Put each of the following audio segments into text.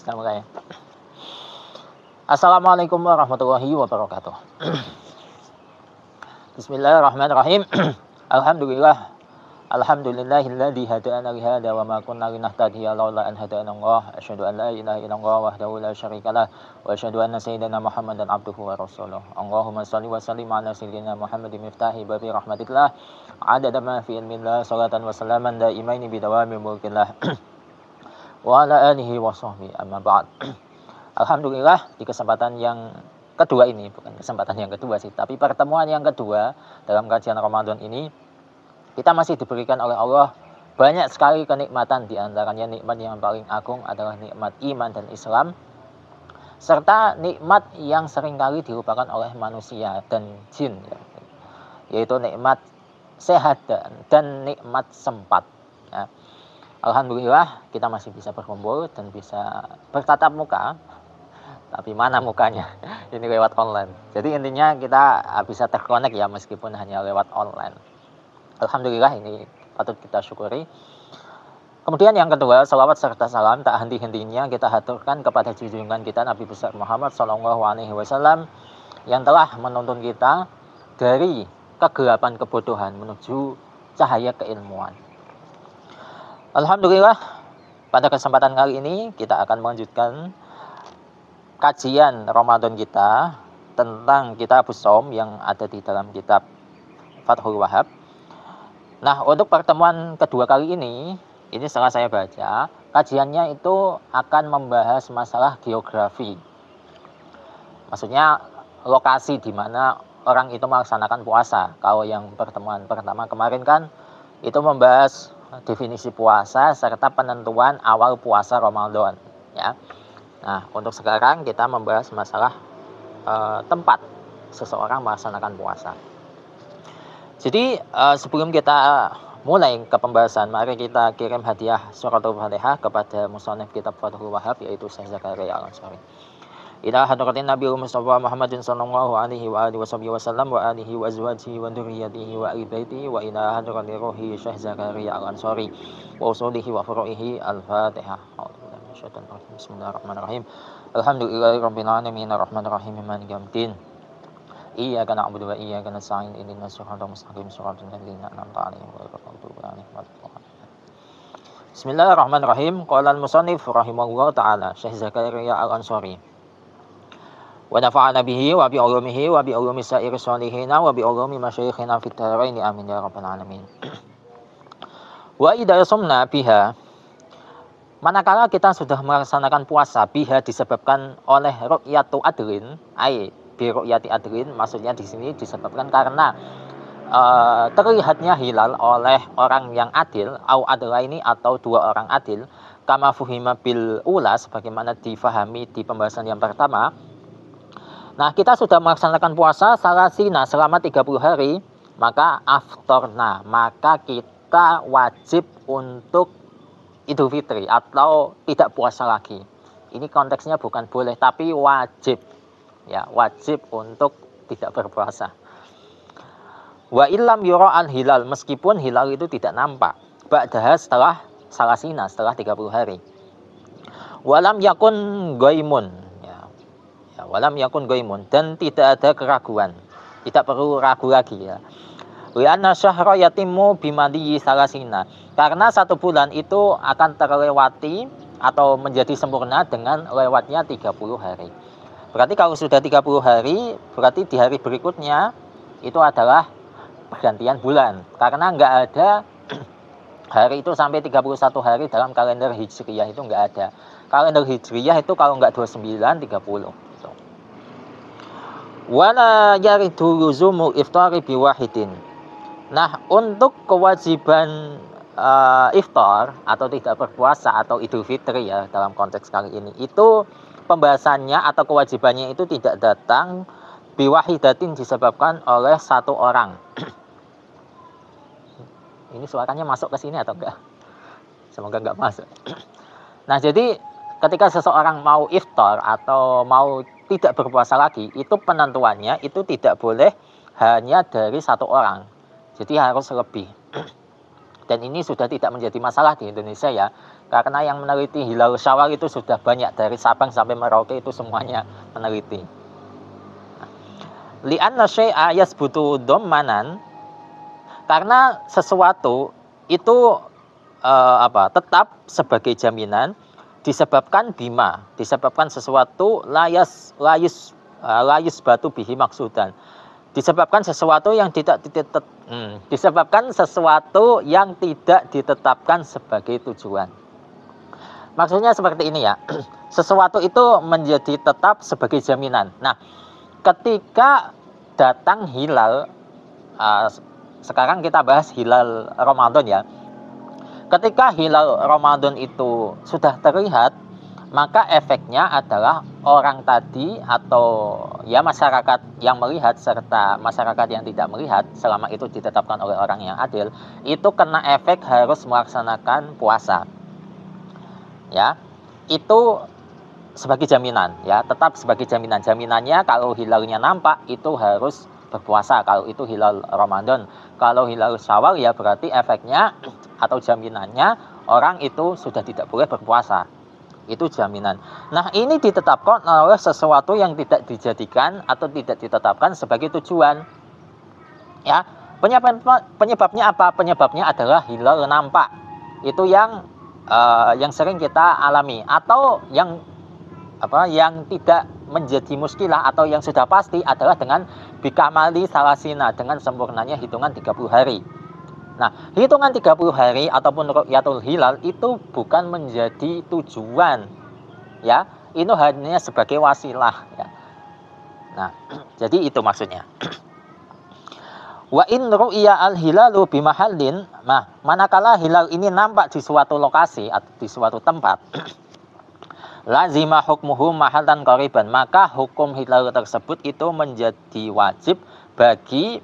Bismillah. Assalamualaikum warahmatullahi wabarakatuh. Bismillahirrahmanirrahim. Alhamdulillah. Alhamdulillahilladzi hadana li hada wa ma kunna linahtadiya laula an hadana Allah. Asyhadu an la ilaha illallah wahdahu la syarikalah wa asyhadu anna sayyidina Muhammadan abduhu wa rasuluh. Allahumma shalli wa sallim ala sayyidina Muhammadin miftahi babi rahmatillah. Adada ma fi ilmillah salatan wa salaman daimaini bidawami mulkillah. Wa ala alihi wa sahbihi amma ba'd. Alhamdulillah di kesempatan yang kedua ini, bukan kesempatan yang kedua sih, tapi pertemuan yang kedua dalam kajian Ramadan ini, kita masih diberikan oleh Allah banyak sekali kenikmatan, di antaranya nikmat yang paling agung adalah nikmat iman dan Islam, serta nikmat yang seringkali dilupakan oleh manusia dan jin, yaitu nikmat sehat dan nikmat sempat. Ya. Alhamdulillah kita masih bisa berkumpul dan bisa bertatap muka. Tapi mana mukanya? Ini lewat online. Jadi intinya kita bisa terkonek ya, meskipun hanya lewat online. Alhamdulillah, ini patut kita syukuri. Kemudian yang kedua, salawat serta salam tak henti-hentinya kita haturkan kepada junjungan kita Nabi besar Muhammad SAW yang telah menuntun kita dari kegelapan kebodohan menuju cahaya keilmuan. Alhamdulillah, pada kesempatan kali ini kita akan melanjutkan kajian Ramadan kita tentang Kitabus Shaum yang ada di dalam kitab Fathul Wahhab. Nah, untuk pertemuan kedua kali ini setelah saya baca, kajiannya itu akan membahas masalah geografi. Maksudnya lokasi di mana orang itu melaksanakan puasa. Kalau yang pertemuan pertama kemarin kan itu membahas definisi puasa serta penentuan awal puasa Ramadan, ya. Nah, untuk sekarang kita membahas masalah tempat seseorang melaksanakan puasa. Jadi sebelum kita mulai ke pembahasan, mari kita kirim hadiah suratul Fatihah kepada musannif kitab Fathul Wahhab, yaitu Syekh Zakaria Al-Ansari. Ila hadratin Nabi Mustafa Muhammadin sallallahu alaihi wa alihi wasallam wa alihi wa azwajihi wa dzurriyyatihi wa ahli baitihi wa ila hadratin ruhi Syekh Zakaria Al-Ansari wa usulihi wa furu'ihi. Al-Fatihah. Bismillahirrahmanirrahim. Alhamdulillahirabbil alamin arrahmanir rahim maliki yaumiddin. Iyyaka na'budu wa iyyaka nasta'in ihdinas siratal mustaqim siratal ladzina an'amta 'alaihim ghairil maghdubi 'alaihim waladdallin. Bismillahirrahmanirrahim. Qala al-musannif rahimahullahu ta'ala Syekh Zakaria Al-Ansari. Wa nafa'ana bihi wa bi ulumihi wa bi ulumi sa'ir sholihin wa bi ulumi masyayikhina fid dharain amin ya rabbal alamin. Wa idza sumna biha, manakala kita sudah melaksanakan puasa, biha disebabkan oleh ru'yatu adlin, bi ru'yati adlin, maksudnya di sini disebabkan karena terlihatnya hilal oleh orang yang adil, au adlaini atau dua orang adil, kama fuhima bil ula, sebagaimana difahami di pembahasan yang pertama. Nah, kita sudah melaksanakan puasa salasina selama 30 hari, maka aftorna, maka kita wajib untuk Idul Fitri atau tidak puasa lagi. Ini konteksnya bukan boleh tapi wajib. Ya, wajib untuk tidak berpuasa. Wa illam yura al hilal, meskipun hilal itu tidak nampak. Ba'daha setelah salasina, setelah 30 hari. Walam yakun ghaimun, ya, walam yakun ghaimun, dan tidak ada keraguan. Tidak perlu ragu lagi, ya. Lianna syahra yatimmu bimadi salasina, karena satu bulan itu akan terlewati atau menjadi sempurna dengan lewatnya 30 hari. Berarti kalau sudah 30 hari, berarti di hari berikutnya itu adalah pergantian bulan. Karena nggak ada hari itu sampai 31 hari dalam kalender Hijriyah, itu nggak ada. Kalender Hijriyah itu kalau nggak 29, 30. Gitu. Wala yaridu luzumu iftari biwahidin. Nah, untuk kewajiban iftar atau tidak berpuasa atau Idul Fitri, ya, dalam konteks kali ini, itu pembahasannya atau kewajibannya itu tidak datang biwahidatin, disebabkan oleh satu orang. Ini suaranya masuk ke sini atau enggak? Semoga enggak masuk. Nah, jadi ketika seseorang mau iftar atau mau tidak berpuasa lagi, itu penentuannya itu tidak boleh hanya dari satu orang. Jadi harus lebih. Dan ini sudah tidak menjadi masalah di Indonesia ya, karena yang meneliti hilal syawal itu sudah banyak, dari Sabang sampai Merauke itu semuanya meneliti. Li'anna syai'a yasbutu dhammanan, karena sesuatu itu tetap sebagai jaminan disebabkan sesuatu layus batu bihi maksudan, disebabkan sesuatu yang tidak ditetapkan sebagai tujuan. Maksudnya seperti ini ya, sesuatu itu menjadi tetap sebagai jaminan. Nah, ketika datang hilal, sekarang kita bahas hilal Ramadan ya. Ketika hilal Ramadan itu sudah terlihat, maka efeknya adalah orang tadi atau ya masyarakat yang melihat serta masyarakat yang tidak melihat, selama itu ditetapkan oleh orang yang adil, itu kena efek harus melaksanakan puasa. Ya, itu sebagai jaminan ya, tetap sebagai jaminan. Jaminannya kalau hilalnya nampak itu harus berpuasa, kalau itu hilal Ramadan. Kalau hilal Syawal ya berarti efeknya atau jaminannya orang itu sudah tidak boleh berpuasa. Itu jaminan. Nah, ini ditetapkan oleh sesuatu yang tidak dijadikan atau tidak ditetapkan sebagai tujuan. Ya, penyebabnya apa? Penyebabnya adalah hilal nampak. Itu yang sering kita alami, atau yang tidak menjadi muskilah atau yang sudah pasti adalah dengan bikamali salasina, dengan sempurnanya hitungan 30 hari. Nah, hitungan 30 hari ataupun ru'yatul hilal itu bukan menjadi tujuan. Ya, itu hanya sebagai wasilah ya. Nah, jadi itu maksudnya. Wa in ru'ya al-hilalu bimahallin, nah, manakala hilal ini nampak di suatu lokasi atau di suatu tempat, lazima hukmuhu mahallan qariban, maka hukum hilal tersebut itu menjadi wajib bagi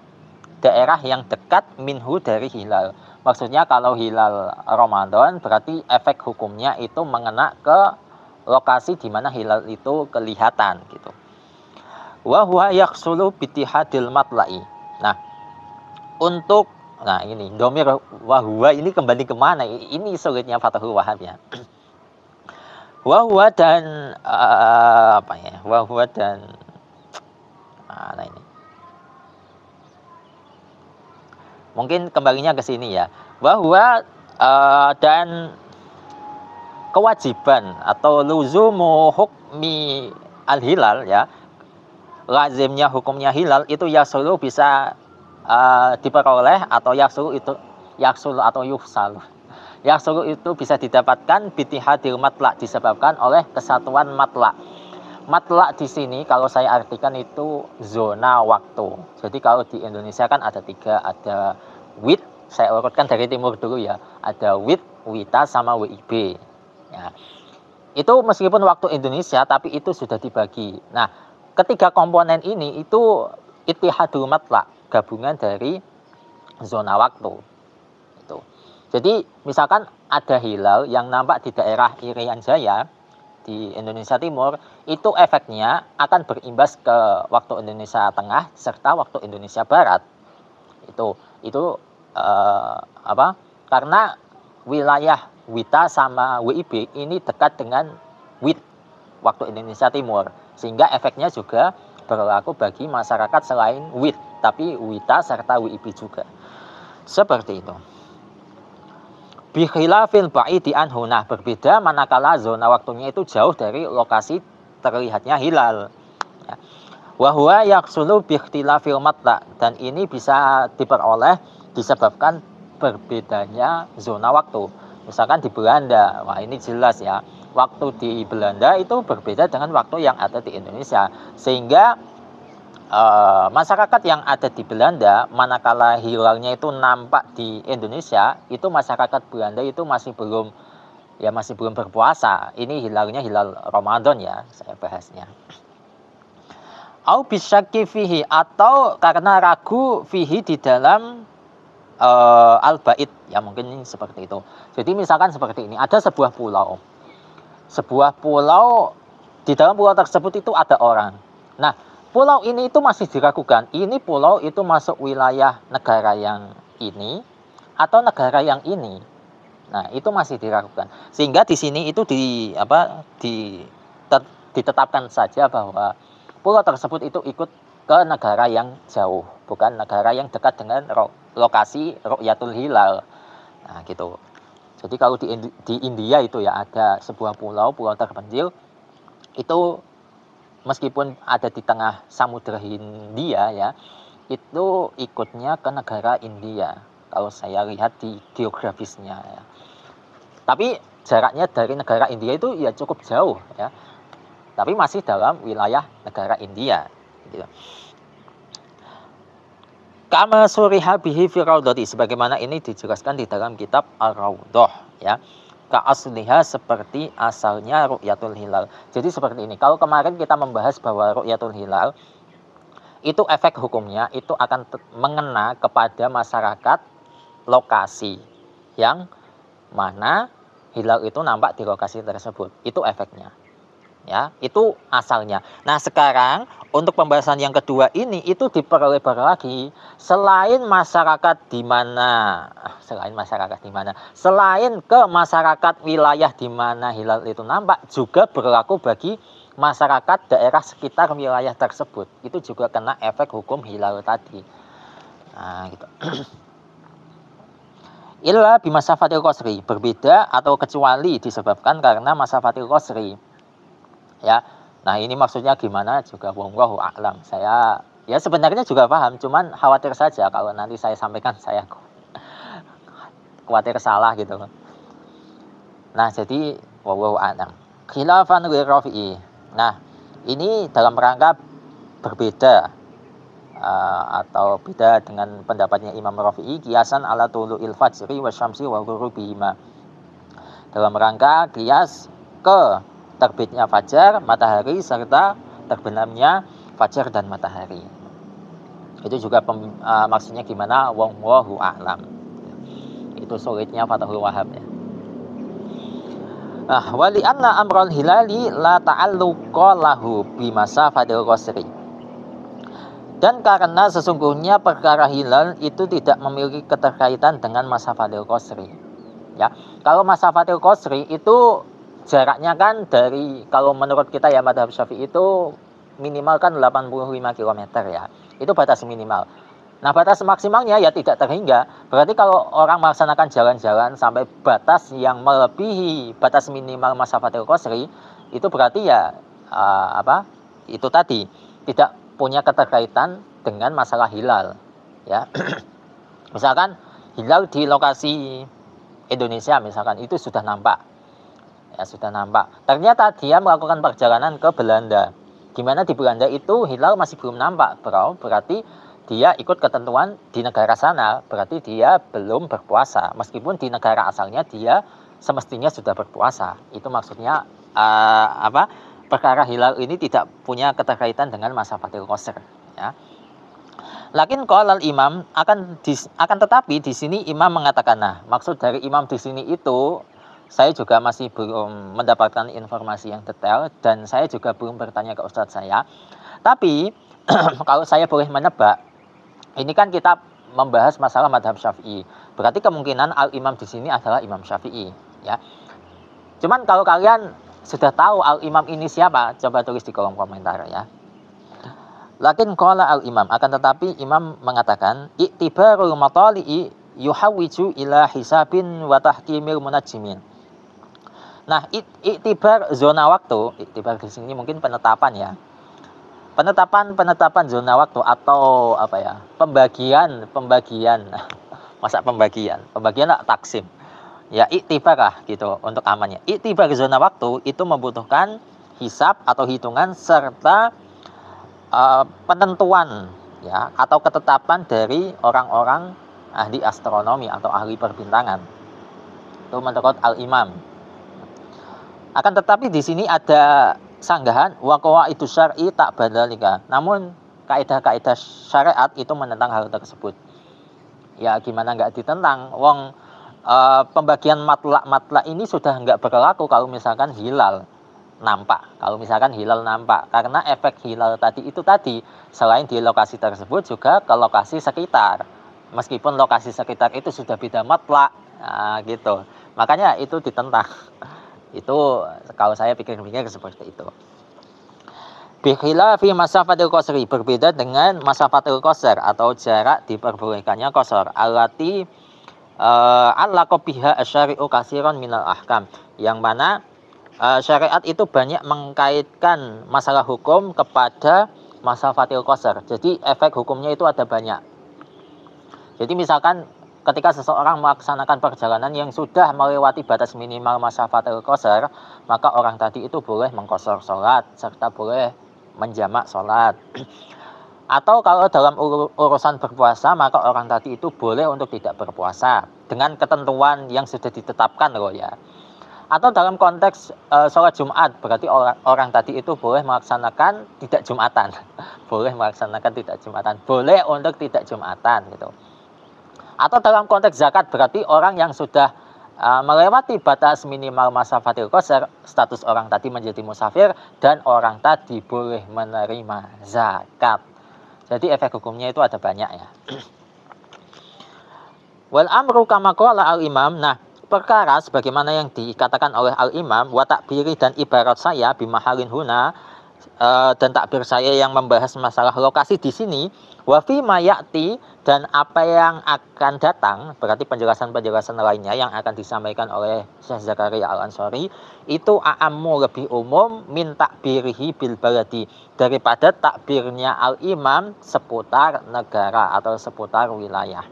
daerah yang dekat minhu dari hilal. Maksudnya kalau hilal Ramadan berarti efek hukumnya itu mengena ke lokasi di mana hilal itu kelihatan gitu. Wa huwa yahsulu bitihadil matla'i. Nah, ini domir wa huwa ini kembali kemana? Ini sulitnya Fathul Wahhab ya. Wa dan wa dan mana ini? Mungkin kembalinya ke sini ya. Bahwa dan kewajiban atau luzumu hukmi al-hilal ya, lazimnya hukumnya hilal itu yasulu bisa diperoleh, atau yasulu atau yuhsalu. Yasulu itu bisa didapatkan bitihadil matla, disebabkan oleh kesatuan matla. Matla di sini kalau saya artikan itu zona waktu. Jadi kalau di Indonesia kan ada 3, ada WIT, saya urutkan dari timur dulu ya. Ada WIT, WITA sama WIB. Ya. Itu meskipun waktu Indonesia tapi itu sudah dibagi. Nah, ketiga komponen ini itu ittihadul matla, gabungan dari zona waktu. Itu. Jadi misalkan ada hilal yang nampak di daerah Irian Jaya di Indonesia Timur, itu efeknya akan berimbas ke waktu Indonesia Tengah serta waktu Indonesia Barat. Itu karena wilayah WITA sama WIB ini dekat dengan WIT waktu Indonesia Timur, sehingga efeknya juga berlaku bagi masyarakat selain WIT, tapi WITA serta WIB juga. Seperti itu. Bikhilafil ba'idi anhu, nah berbeda manakala zona waktunya itu jauh dari lokasi terlihatnya hilal. Ya. Wa huwa yahsulu bikhtilafil matla, dan ini bisa diperoleh disebabkan berbedanya zona waktu. Misalkan di Belanda, wah ini jelas ya, waktu di Belanda itu berbeda dengan waktu yang ada di Indonesia, sehingga masyarakat yang ada di Belanda manakala hilalnya itu nampak di Indonesia, itu masyarakat Belanda itu masih belum berpuasa. Ini hilalnya hilal Ramadan ya, saya bahasnya. Au bisyaki fihi, atau karena ragu fihi di dalam al-bait ya, mungkin seperti itu. Jadi misalkan seperti ini, ada sebuah pulau. Di dalam pulau tersebut itu ada orang. Nah, pulau ini itu masih diragukan, ini pulau itu masuk wilayah negara yang ini atau negara yang ini. Nah, itu masih diragukan. Sehingga di sini itu ditetapkan saja bahwa pulau tersebut itu ikut ke negara yang jauh, bukan negara yang dekat dengan lokasi Ru'yatul Hilal. Nah, gitu. Jadi kalau di India itu ya ada sebuah pulau terpencil itu meskipun ada di tengah Samudra Hindia ya, itu ikutnya ke negara India. Kalau saya lihat di geografisnya ya. Tapi jaraknya dari negara India itu ya cukup jauh ya. Tapi masih dalam wilayah negara India gitu. Kama suriha bihi fi raudhati, sebagaimana ini dijelaskan di dalam kitab Ar-Raudhah ya. Ka asliha, seperti asalnya Ru'yatul Hilal. Jadi seperti ini. Kalau kemarin kita membahas bahwa Ru'yatul Hilal itu efek hukumnya itu akan mengena kepada masyarakat lokasi yang mana hilal itu nampak di lokasi tersebut. Itu efeknya. Ya, itu asalnya. Nah, sekarang untuk pembahasan yang kedua ini itu diperlebar lagi. Selain ke masyarakat wilayah di mana hilal itu nampak, juga berlaku bagi masyarakat daerah sekitar wilayah tersebut. Itu juga kena efek hukum hilal tadi. Nah, gitu. Illa bimasafatil qasri, berbeda atau kecuali disebabkan karena masafatil qasri. Ya. Nah, ini maksudnya gimana juga wallahu a'lam. Saya ya sebenarnya juga paham, cuman khawatir saja kalau nanti saya sampaikan saya khawatir salah gitu. Nah, jadi wallahu a'lam. Khilafan li Rafi'i. Nah, ini dalam rangka berbeda atau beda dengan pendapatnya Imam Rafi'i, kiasan ala tulu'il fajri wasyamsi wa ghurubihima. Dalam rangka kias ke terbitnya fajar, matahari, serta terbenamnya fajar dan matahari. Itu juga maksudnya gimana, wallahu a'lam. Itu sulitnya Fathul Wahhab ya. Nah, wali anna amrul hilali la ta'alluqa lahu bimasafatil qasri. Dan karena sesungguhnya perkara hilal itu tidak memiliki keterkaitan dengan masafatil qasri. Ya, kalau masafatil qasri itu jaraknya kan dari, kalau menurut kita ya madhab Syafi'i itu minimal kan 85 km ya. Itu batas minimal. Nah, batas maksimalnya ya tidak terhingga. Berarti kalau orang melaksanakan jalan-jalan sampai batas yang melebihi batas minimal masafatil qasri, itu berarti ya itu tadi tidak punya keterkaitan dengan masalah hilal ya. Misalkan hilal di lokasi Indonesia misalkan itu sudah nampak. Ya, sudah nampak. Ternyata dia melakukan perjalanan ke Belanda. Gimana di Belanda itu hilal masih belum nampak, bro. Berarti dia ikut ketentuan di negara sana. Berarti dia belum berpuasa. Meskipun di negara asalnya dia semestinya sudah berpuasa. Itu maksudnya perkara hilal ini tidak punya keterkaitan dengan masafatil qasr. Ya. Lakin qala imam akan tetapi di sini imam mengatakan, nah maksud dari imam di sini itu saya juga masih belum mendapatkan informasi yang detail dan saya juga belum bertanya ke ustadz saya. Tapi kalau saya boleh menebak, ini kan kita membahas masalah madhab Syafi'i. Berarti kemungkinan al-imam di sini adalah Imam Syafi'i, ya. Cuman kalau kalian sudah tahu al-imam ini siapa, coba tulis di kolom komentar ya. Lakin qala al-imam, akan tetapi imam mengatakan i'tibarul matali'i yuhawwiju ila hisabin wa tahkimil munajjimin. Nah, iktibar zona waktu, iktibar di sini mungkin penetapan ya. Penetapan zona waktu atau pembagian. Masa pembagian tak taksim. Ya, iktibar lah gitu untuk amannya. Iktibar zona waktu itu membutuhkan hisab atau hitungan serta penentuan ya atau ketetapan dari orang-orang ahli astronomi atau ahli perbintangan. Itu menurut al-imam. Akan tetapi di sini ada sanggahan wa qawaidus syar'i tak badalika. Namun kaidah-kaidah syariat itu menentang hal tersebut. Ya gimana nggak ditentang? Wong pembagian matla ini sudah nggak berlaku kalau misalkan hilal nampak. Karena efek hilal tadi selain di lokasi tersebut juga ke lokasi sekitar. meskipun lokasi sekitar itu sudah beda mutlak. Nah, gitu. Makanya itu ditentang. Itu kalau saya pikir-pikir seperti itu. Bikhilafi masafatil qasri, berbeda dengan masafatil qasar atau jarak diperbolehkannya qasar. Alati allaqo biha asyari'u katsiran minal ahkam. Yang mana syariat itu banyak mengkaitkan masalah hukum kepada masafatil qasar. Jadi efek hukumnya itu ada banyak. Jadi misalkan ketika seseorang melaksanakan perjalanan yang sudah melewati batas minimal masafatil qasar, maka orang tadi itu boleh mengqasar sholat serta boleh menjamak sholat. Atau kalau dalam urusan berpuasa, maka orang tadi itu boleh untuk tidak berpuasa dengan ketentuan yang sudah ditetapkan loh ya. Atau dalam konteks sholat Jumat, berarti orang tadi itu boleh melaksanakan tidak Jumatan. Boleh melaksanakan tidak Jumatan, boleh untuk tidak Jumatan gitu. Atau dalam konteks zakat, berarti orang yang sudah melewati batas minimal masafatil qasar, status orang tadi menjadi musafir dan orang tadi boleh menerima zakat. Jadi efek hukumnya itu ada banyak ya. Wal amru kama qala al-imam. Nah, perkara sebagaimana yang dikatakan oleh al-imam wa takbiri dan ibarat saya bimahalin huna, dan takbir saya yang membahas masalah lokasi di sini, wa fi ma ya'ti, dan apa yang akan datang, berarti penjelasan-penjelasan lainnya yang akan disampaikan oleh Syekh Zakaria Al-Ansari itu a'ammu, lebih umum, min takbirihi bil baladi, daripada takbirnya al-imam seputar negara atau seputar wilayah.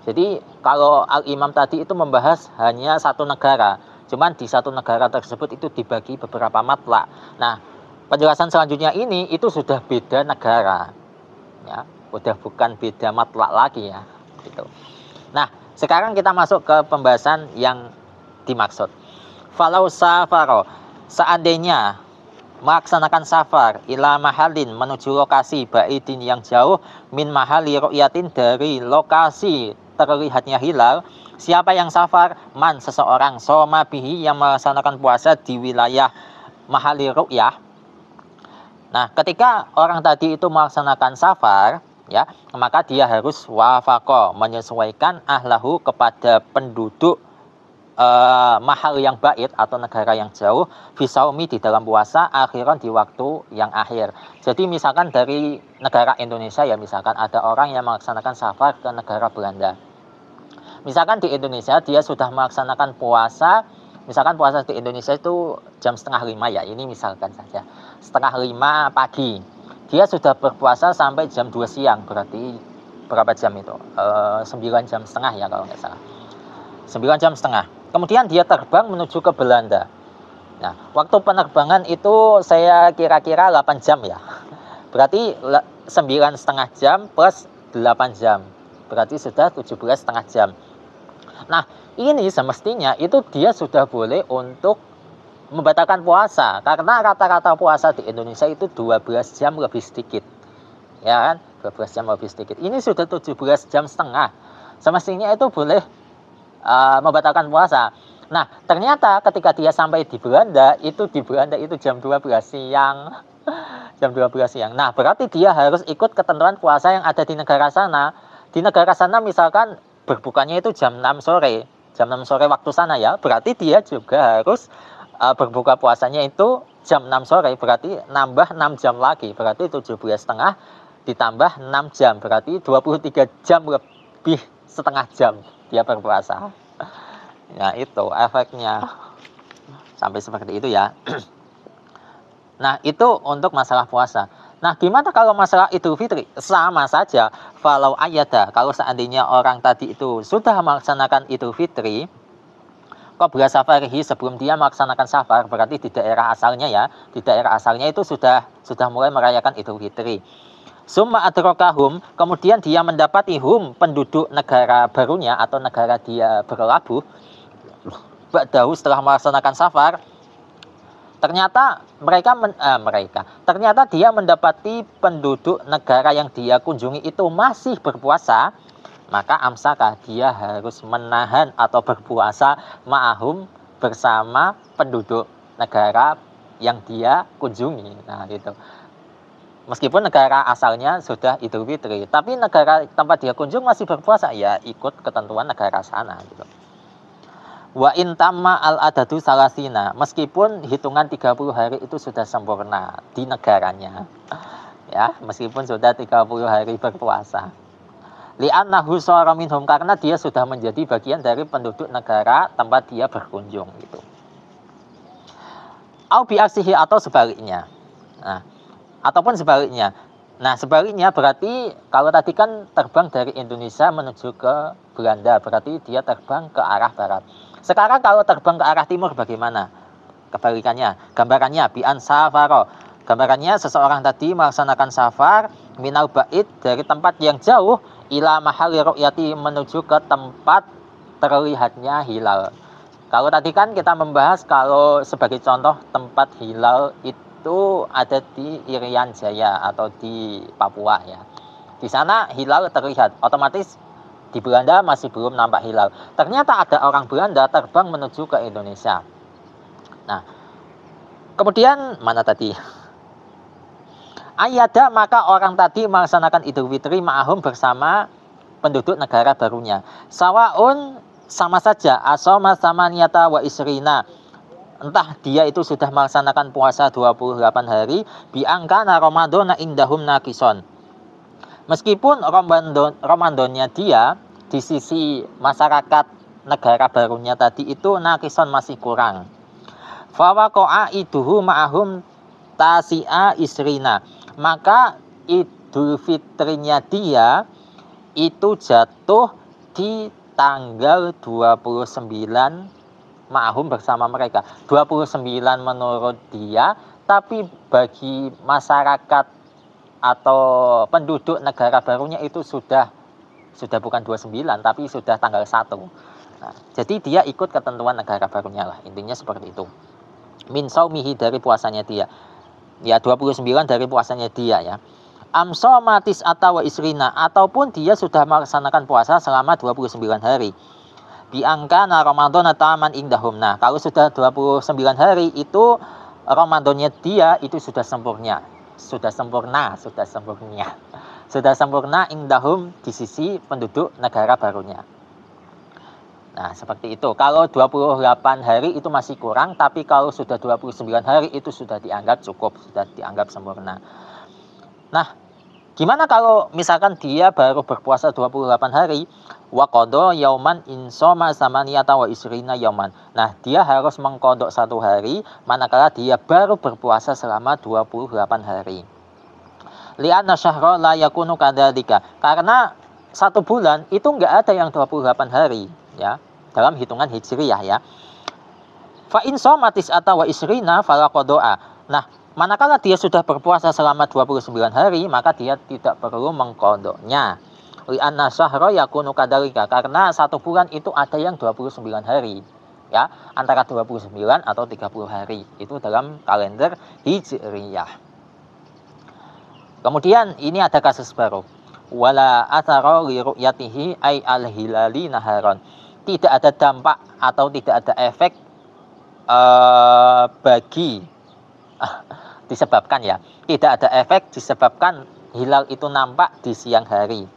Jadi kalau al-imam tadi itu membahas hanya satu negara, cuman di satu negara tersebut itu dibagi beberapa matlak. Nah, penjelasan selanjutnya ini itu sudah beda negara, ya, udah bukan beda matlak lagi ya, gitu. Nah, sekarang kita masuk ke pembahasan yang dimaksud. Falau safaro, seandainya melaksanakan safar ila mahalin, menuju lokasi baidin yang jauh, min mahali ru'yatin, dari lokasi terlihatnya hilal. Siapa yang safar? Man, seseorang, soma bihi, yang melaksanakan puasa di wilayah mahali ru'yah. Nah, ketika orang tadi itu melaksanakan safar, ya, maka dia harus wafaqo, menyesuaikan ahlahu, kepada penduduk mahal yang bait atau negara yang jauh, fisaumi, di dalam puasa, akhiran, di waktu yang akhir. Jadi misalkan dari negara Indonesia ya, misalkan ada orang yang melaksanakan safar ke negara Belanda. Misalkan di Indonesia dia sudah melaksanakan puasa, misalkan puasa di Indonesia itu jam 4:30 ya, ini misalkan saja 4:30 pagi, dia sudah berpuasa sampai jam 2 siang, berarti berapa jam itu? 9 jam setengah ya kalau nggak salah, 9 jam setengah. Kemudian dia terbang menuju ke Belanda. Nah, waktu penerbangan itu saya kira-kira 8 jam ya, berarti 9,5 jam plus 8 jam, berarti sudah 17,5 jam. Nah, ini semestinya itu dia sudah boleh untuk membatalkan puasa, karena rata-rata puasa di Indonesia itu 12 jam lebih sedikit, ya kan, 12 jam lebih sedikit. Ini sudah 17 jam setengah, semestinya itu boleh membatalkan puasa. Nah, ternyata ketika dia sampai di Belanda itu jam 12 siang. Jam 12 siang. Nah, berarti dia harus ikut ketentuan puasa yang ada di negara sana. Di negara sana misalkan berbukanya itu jam 6 sore. Jam 6 sore waktu sana ya. Berarti dia juga harus berbuka puasanya itu jam 6 sore. Berarti nambah 6 jam lagi. Berarti 17,5 ditambah 6 jam. Berarti 23 jam lebih setengah jam dia berpuasa. Ya, itu efeknya. Sampai seperti itu ya. Nah, itu untuk masalah puasa. Nah, gimana kalau masalah Idul Fitri? Sama saja. Falau ayada, kalau seandainya orang tadi itu sudah melaksanakan Idul Fitri, qabla safarihi, sebelum dia melaksanakan safar, berarti di daerah asalnya ya. Di daerah asalnya itu sudah mulai merayakan Idul Fitri. Summa adrokahum, kemudian dia mendapati penduduk negara barunya atau negara dia berlabuh, ba'dahu, setelah melaksanakan safar, ternyata ternyata dia mendapati penduduk negara yang dia kunjungi itu masih berpuasa, maka amsaka, dia harus menahan atau berpuasa ma'ahum, bersama penduduk negara yang dia kunjungi. Nah, gitu. Meskipun negara asalnya sudah Idul Fitri, tapi negara tempat dia kunjung masih berpuasa, ya ikut ketentuan negara sana gitu. Wa intamma al-adadu salasina, meskipun hitungan 30 hari itu sudah sempurna di negaranya. Ya, meskipun sudah 30 hari berpuasa. Li'annahu shara minhum, karena dia sudah menjadi bagian dari penduduk negara tempat dia berkunjung gitu. Au bi'aksihi, atau sebaliknya. Nah, ataupun sebaliknya. Nah, sebaliknya berarti kalau tadi kan terbang dari Indonesia menuju ke Belanda, berarti dia terbang ke arah barat. Sekarang kalau terbang ke arah timur bagaimana? Kebalikannya, gambarannya bi'an safaro. Gambarannya seseorang tadi melaksanakan safar minal ba'id, dari tempat yang jauh, ila mahalli ru'yati, menuju ke tempat terlihatnya hilal. Kalau tadi kan kita membahas kalau sebagai contoh tempat hilal itu ada di Irian Jaya atau di Papua ya. Di sana hilal terlihat, otomatis di Belanda masih belum nampak hilal. Ternyata ada orang Belanda terbang menuju ke Indonesia. Nah, kemudian mana tadi? Ayada, maka orang tadi melaksanakan Idul Fitri ma'ahum, bersama penduduk negara barunya. Sawaun, sama saja, asoma samaniyata wa isrina, entah dia itu sudah melaksanakan puasa 28 hari, biangkana Ramadana indahum nakison. Meskipun Ramadannya dia di sisi masyarakat negara barunya tadi itu nakison, masih kurang. Fawaqa'a iduhu ma'ahum tasi'a isrina, maka Idul Fitrinya dia itu jatuh di tanggal 29 ma'ahum, bersama mereka. 29 menurut dia, tapi bagi masyarakat atau penduduk negara barunya itu sudah bukan 29, tapi sudah tanggal 1. Nah, jadi dia ikut ketentuan negara barunya lah, intinya seperti itu. Min saumihi, dari puasanya dia. Ya, 29 dari puasanya dia ya. Amsomatis atau isrina, ataupun dia sudah melaksanakan puasa selama 29 hari. Biangkana Ramadan taman indahum. Nah, kalau sudah 29 hari itu Ramadannya dia itu sudah sempurna indahum, di sisi penduduk negara barunya. Nah, seperti itu. Kalau 28 hari itu masih kurang, tapi kalau sudah 29 hari itu sudah dianggap cukup, sudah dianggap sempurna. Nah, gimana kalau misalkan dia baru berpuasa 28 hari, wa qada yauman insoma samaniyata wa isrina yauman. Nah, dia harus mengkodok 1 hari manakala dia baru berpuasa selama 28 hari. Li'anna syahra la yakunu kadzalika, karena 1 bulan itu enggak ada yang 28 hari ya, dalam hitungan hijriyah ya. Fa in somatis atau wa isrina fala qada'a. Nah, manakala dia sudah berpuasa selama 29 hari, maka dia tidak perlu mengkodoknya. Li'anna syahra yakunu kadzalika, karena 1 bulan itu ada yang 29 hari ya, antara 29 atau 30 hari itu dalam kalender hijriyah. Kemudian ini ada kasus baru. Wala athara li ru'yatihi ay al-hilali naharon. Tidak ada dampak atau tidak ada efek disebabkan ya. Tidak ada efek disebabkan hilal itu nampak di siang hari.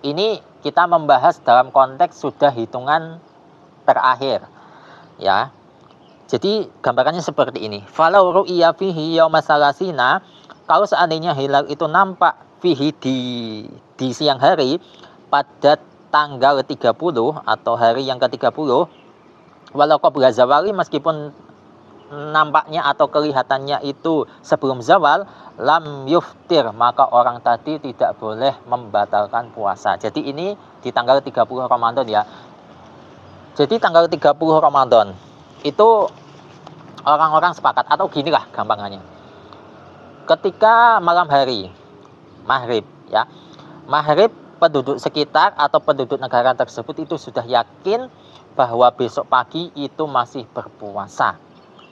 Ini kita membahas dalam konteks sudah hitungan terakhir ya. Jadi gambarannya seperti ini. Falau ru'ya fihi yauma salasina, kalau seandainya hilal itu nampak fihi di siang hari pada tanggal 30 atau hari yang ke-30, walau qabla zawali, meskipun nampaknya atau kelihatannya itu sebelum zawal, lam yuftir, maka orang tadi tidak boleh membatalkan puasa. Jadi ini di tanggal 30 Ramadan ya. Jadi tanggal 30 Ramadan itu orang-orang sepakat, atau ginilah gampangannya. Ketika malam hari maghrib ya, maghrib, penduduk sekitar atau penduduk negara tersebut itu sudah yakin bahwa besok pagi itu masih berpuasa.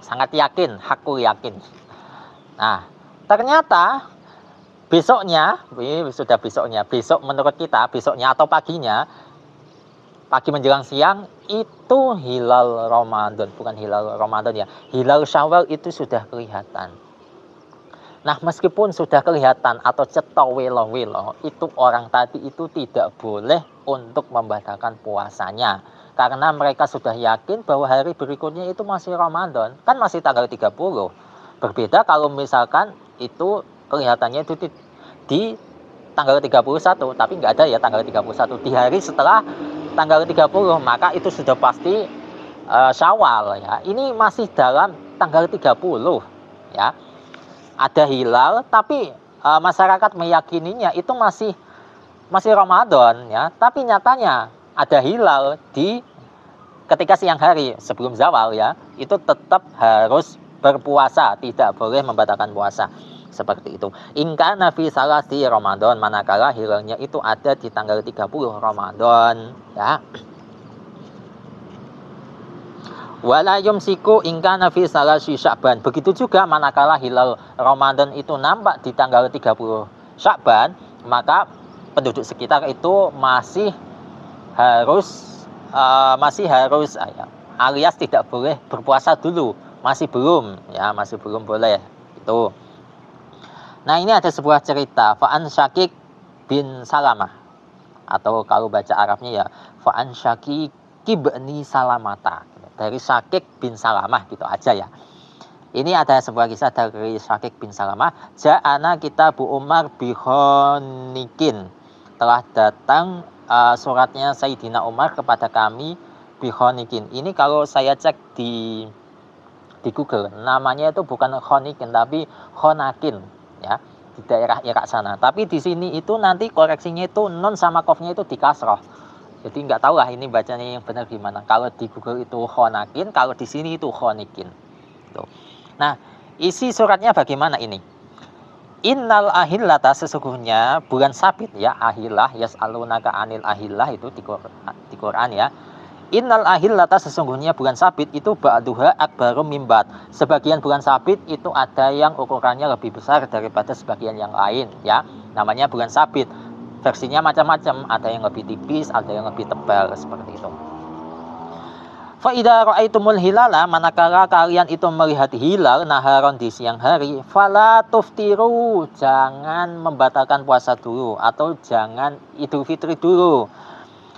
Sangat yakin, hakul yakin. Nah, ternyata besoknya, ini sudah besok menurut kita, besoknya atau paginya, pagi menjelang siang, itu hilal Ramadan. Bukan hilal Ramadan ya, hilal Syawal itu sudah kelihatan. Nah, meskipun sudah kelihatan atau cetok welo-welo, itu orang tadi itu tidak boleh untuk membatalkan puasanya. Karena mereka sudah yakin bahwa hari berikutnya itu masih Ramadan. Kan masih tanggal 30. Berbeda kalau misalkan itu kelihatannya itu di tanggal 31, tapi nggak ada ya tanggal 31. Di hari setelah tanggal 30, maka itu sudah pasti Syawal ya. Ini masih dalam tanggal 30 ya. Ada hilal tapi masyarakat meyakininya itu masih Ramadan ya. Tapi nyatanya ada hilal di ketika siang hari sebelum zawal ya. Itu tetap harus berpuasa, tidak boleh membatalkan puasa. Seperti itu. Ingka nafi salasi Ramadan, manakala hilalnya itu ada di tanggal 30 Ramadan ya. Wala yumsiku ingka nafi salasi Sya'ban. Begitu juga manakala hilal Ramadan itu nampak di tanggal 30 Sya'ban, maka penduduk sekitar itu masih harus alias tidak boleh berpuasa dulu. Masih belum boleh itu. Nah, ini ada sebuah cerita Fa'an Syakik bin Salamah, atau kalau baca Arabnya ya Fa'an Syakik ibni Salamata, dari Syakik bin Salamah gitu aja ya. Ini ada sebuah kisah dari Syakik bin Salamah. Ja'ana kitabu Umar bihonikin, telah datang suratnya Sayyidina Umar kepada kami bihonikin. Ini kalau saya cek di Google, namanya itu bukan khonikin tapi khonakin ya, di daerah Irak sana. Tapi di sini itu nanti koreksinya itu nun sama qafnya itu di kasroh. Jadi nggak tahu lah ini bacanya yang benar gimana. Kalau di Google itu khonakin, kalau di sini itu khonikin. Tuh. Nah, isi suratnya bagaimana ini? Innal ahillata, sesungguhnya bulan sabit ya, ahillah yas'alunaka anil ahillah itu di Quran ya. Innal ahillata, sesungguhnya bulan sabit itu ba'duha akbarum mimbat. Sebagian bulan sabit itu ada yang ukurannya lebih besar daripada sebagian yang lain ya. Namanya bulan sabit. Versinya macam-macam, ada yang lebih tipis, ada yang lebih tebal seperti itu. Fa idza ra'aitumul hilala, manakala kalian itu melihat hilal naharon di siang hari, fala tuftiru, jangan membatalkan puasa dulu atau jangan Idul Fitri dulu.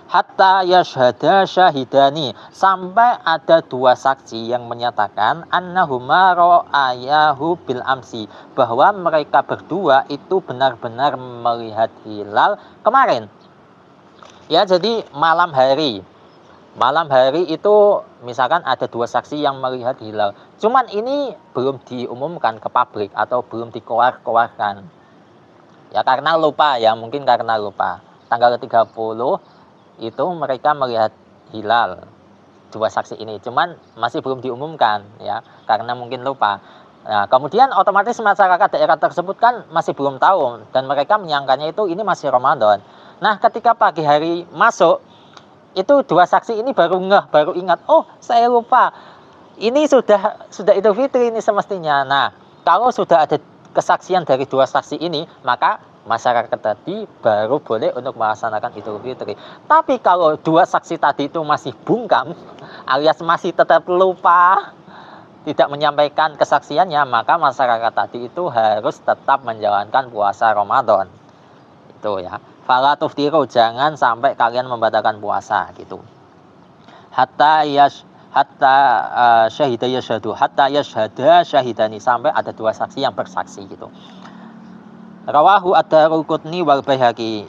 Hatta yashhada syahidani, sampai ada dua saksi yang menyatakan annahuma ra'ayahu bil amsi, bahwa mereka berdua itu benar-benar melihat hilal kemarin. Ya, jadi malam hari itu misalkan ada dua saksi yang melihat hilal. Cuman ini belum diumumkan ke publik atau belum dikeluarkan. Ya karena lupa ya, mungkin karena lupa. Tanggal 30 itu mereka melihat hilal, dua saksi ini. Cuman masih belum diumumkan ya, karena mungkin lupa. Nah, kemudian otomatis masyarakat daerah tersebut kan masih belum tahu dan mereka menyangkanya itu ini masih Ramadan. Nah, ketika pagi hari masuk, itu dua saksi ini baru ingat, oh saya lupa, ini sudah Idul Fitri ini semestinya. Nah, kalau sudah ada kesaksian dari dua saksi ini, maka masyarakat tadi baru boleh untuk melaksanakan Idul Fitri. Tapi kalau dua saksi tadi itu masih bungkam, alias masih tetap lupa, tidak menyampaikan kesaksiannya, maka masyarakat tadi itu harus tetap menjalankan puasa Ramadan. Itu ya. Fala tuftiru, jangan sampai kalian membatalkan puasa gitu. Hatta syahida yashhadu, hatta yashhada syahidani, sampai ada dua saksi yang bersaksi gitu. Rawahu ad-Daruqutni wal Baihaqi.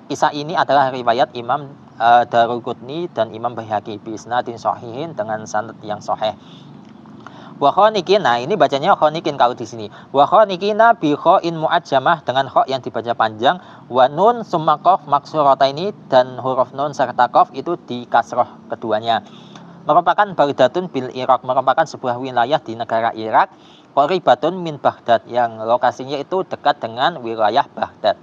Kisah ini adalah riwayat Imam Daruqutni dan Imam Baihaqi bi isnadin shahihin, dengan sanad yang sahih. Wa khonikin, nah ini bacanya khonikin kalau di sini. Wa khonikina bi khain muajjamah, dengan kha yang dibaca panjang, wa nun summa qaf maksurataini, dan huruf nun serta qaf itu di kasroh keduanya. Merupakan baridatun bil Irak, merupakan sebuah wilayah di negara Irak. Qoribatun min Baghdad, yang lokasinya itu dekat dengan wilayah Baghdad.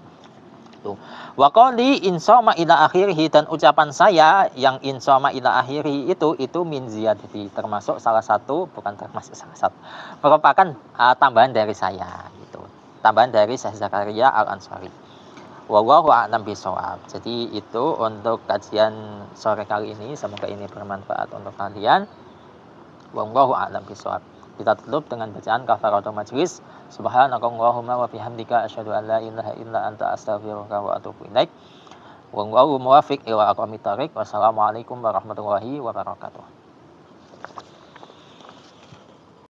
Wa qali insoma ila akhirih, dan ucapan saya yang insoma ila akhirih itu min ziyadati, termasuk salah satu, merupakan tambahan dari saya gitu. Tambahan dari Syekh Zakaria Al-Ansari. Wallahu a'lam bishawab. Jadi itu untuk kajian sore kali ini, semoga ini bermanfaat untuk kalian. Wallahu a'lam bishawab. Kita tutup dengan bacaan kafaratul majlis. Subhanakallahumma wa bihamdika asyhadu an la ilaha illa anta astaghfiruka wa atubu ilaik. Wallahu muwaffiq ila aqwamit thoriq. Wassalamualaikum warahmatullahi wabarakatuh.